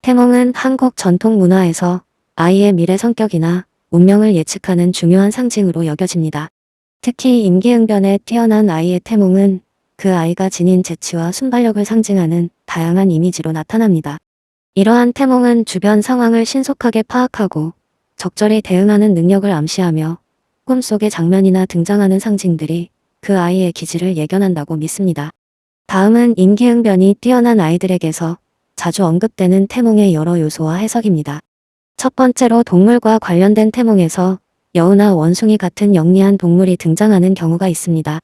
태몽은 한국 전통 문화에서 아이의 미래 성격이나 운명을 예측하는 중요한 상징으로 여겨집니다. 특히 임기응변에 뛰어난 아이의 태몽은 그 아이가 지닌 재치와 순발력을 상징하는 다양한 이미지로 나타납니다. 이러한 태몽은 주변 상황을 신속하게 파악하고 적절히 대응하는 능력을 암시하며 꿈속의 장면이나 등장하는 상징들이 그 아이의 기질을 예견한다고 믿습니다. 다음은 임기응변이 뛰어난 아이들에게서 자주 언급되는 태몽의 여러 요소와 해석입니다. 첫 번째로 동물과 관련된 태몽에서 여우나 원숭이 같은 영리한 동물이 등장하는 경우가 있습니다.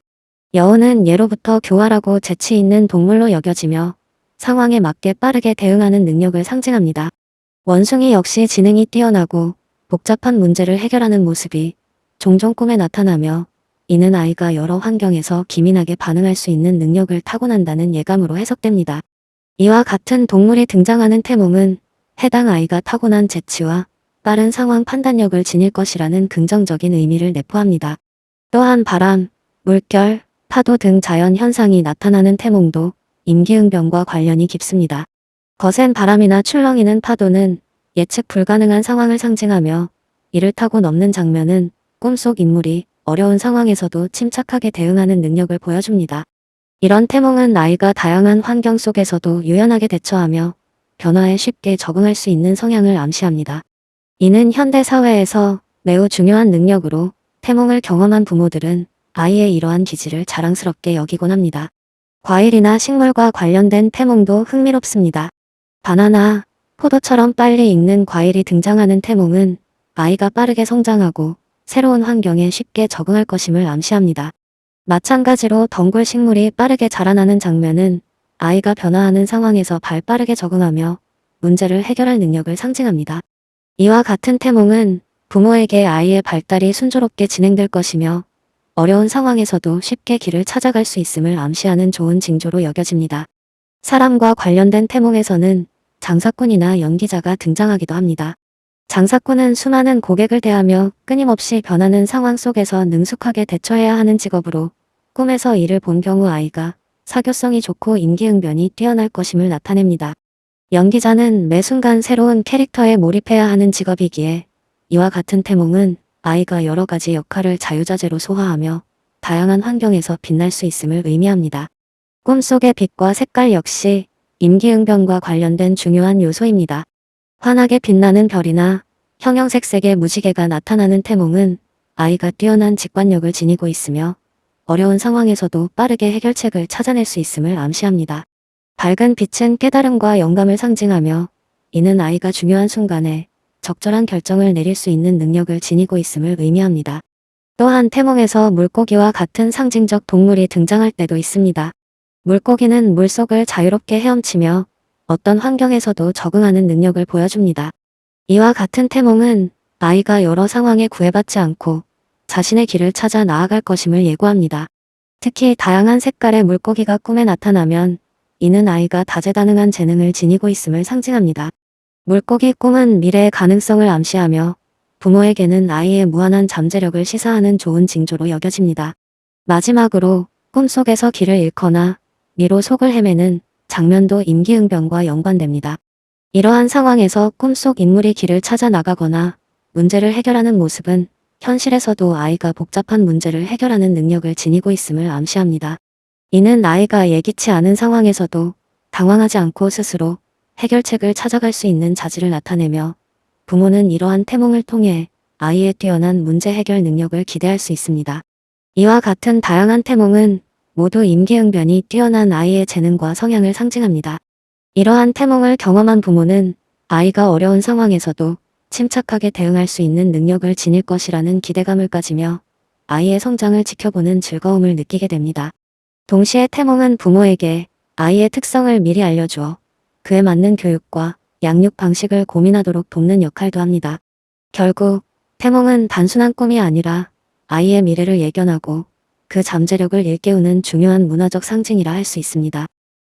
여우는 예로부터 교활하고 재치 있는 동물로 여겨지며 상황에 맞게 빠르게 대응하는 능력을 상징합니다. 원숭이 역시 지능이 뛰어나고 복잡한 문제를 해결하는 모습이 종종 꿈에 나타나며 이는 아이가 여러 환경에서 기민하게 반응할 수 있는 능력을 타고난다는 예감으로 해석됩니다. 이와 같은 동물이 등장하는 태몽은 해당 아이가 타고난 재치와 빠른 상황 판단력을 지닐 것이라는 긍정적인 의미를 내포합니다. 또한 바람, 물결, 파도 등 자연 현상이 나타나는 태몽도 임기응변과 관련이 깊습니다. 거센 바람이나 출렁이는 파도는 예측 불가능한 상황을 상징하며 이를 타고 넘는 장면은 꿈속 인물이 어려운 상황에서도 침착하게 대응하는 능력을 보여줍니다. 이런 태몽은 아이가 다양한 환경 속에서도 유연하게 대처하며 변화에 쉽게 적응할 수 있는 성향을 암시합니다. 이는 현대 사회에서 매우 중요한 능력으로 태몽을 경험한 부모들은 아이의 이러한 기질을 자랑스럽게 여기곤 합니다. 과일이나 식물과 관련된 태몽도 흥미롭습니다. 바나나, 포도처럼 빨리 익는 과일이 등장하는 태몽은 아이가 빠르게 성장하고 새로운 환경에 쉽게 적응할 것임을 암시합니다. 마찬가지로 덩굴 식물이 빠르게 자라나는 장면은 아이가 변화하는 상황에서 발빠르게 적응하며 문제를 해결할 능력을 상징합니다. 이와 같은 태몽은 부모에게 아이의 발달이 순조롭게 진행될 것이며 어려운 상황에서도 쉽게 길을 찾아갈 수 있음을 암시하는 좋은 징조로 여겨집니다. 사람과 관련된 태몽에서는 장사꾼이나 연기자가 등장하기도 합니다. 장사꾼은 수많은 고객을 대하며 끊임없이 변하는 상황 속에서 능숙하게 대처해야 하는 직업으로 꿈에서 이를 본 경우 아이가 사교성이 좋고 임기응변이 뛰어날 것임을 나타냅니다. 연기자는 매 순간 새로운 캐릭터에 몰입해야 하는 직업이기에 이와 같은 태몽은 아이가 여러 가지 역할을 자유자재로 소화하며 다양한 환경에서 빛날 수 있음을 의미합니다. 꿈속의 빛과 색깔 역시 임기응변과 관련된 중요한 요소입니다. 환하게 빛나는 별이나 형형색색의 무지개가 나타나는 태몽은 아이가 뛰어난 직관력을 지니고 있으며 어려운 상황에서도 빠르게 해결책을 찾아낼 수 있음을 암시합니다. 밝은 빛은 깨달음과 영감을 상징하며 이는 아이가 중요한 순간에 적절한 결정을 내릴 수 있는 능력을 지니고 있음을 의미합니다. 또한 태몽에서 물고기와 같은 상징적 동물이 등장할 때도 있습니다. 물고기는 물속을 자유롭게 헤엄치며 어떤 환경에서도 적응하는 능력을 보여줍니다. 이와 같은 태몽은 아이가 여러 상황에 구애받지 않고 자신의 길을 찾아 나아갈 것임을 예고합니다. 특히 다양한 색깔의 물고기가 꿈에 나타나면 이는 아이가 다재다능한 재능을 지니고 있음을 상징합니다. 물고기 꿈은 미래의 가능성을 암시하며 부모에게는 아이의 무한한 잠재력을 시사하는 좋은 징조로 여겨집니다. 마지막으로 꿈속에서 길을 잃거나 미로 속을 헤매는 장면도 임기응변과 연관됩니다. 이러한 상황에서 꿈속 인물이 길을 찾아 나가거나 문제를 해결하는 모습은 현실에서도 아이가 복잡한 문제를 해결하는 능력을 지니고 있음을 암시합니다. 이는 아이가 예기치 않은 상황에서도 당황하지 않고 스스로 해결책을 찾아갈 수 있는 자질을 나타내며 부모는 이러한 태몽을 통해 아이의 뛰어난 문제 해결 능력을 기대할 수 있습니다. 이와 같은 다양한 태몽은 모두 임기응변이 뛰어난 아이의 재능과 성향을 상징합니다. 이러한 태몽을 경험한 부모는 아이가 어려운 상황에서도 침착하게 대응할 수 있는 능력을 지닐 것이라는 기대감을 가지며 아이의 성장을 지켜보는 즐거움을 느끼게 됩니다. 동시에 태몽은 부모에게 아이의 특성을 미리 알려주어 그에 맞는 교육과 양육 방식을 고민하도록 돕는 역할도 합니다. 결국 태몽은 단순한 꿈이 아니라 아이의 미래를 예견하고 그 잠재력을 일깨우는 중요한 문화적 상징이라 할 수 있습니다.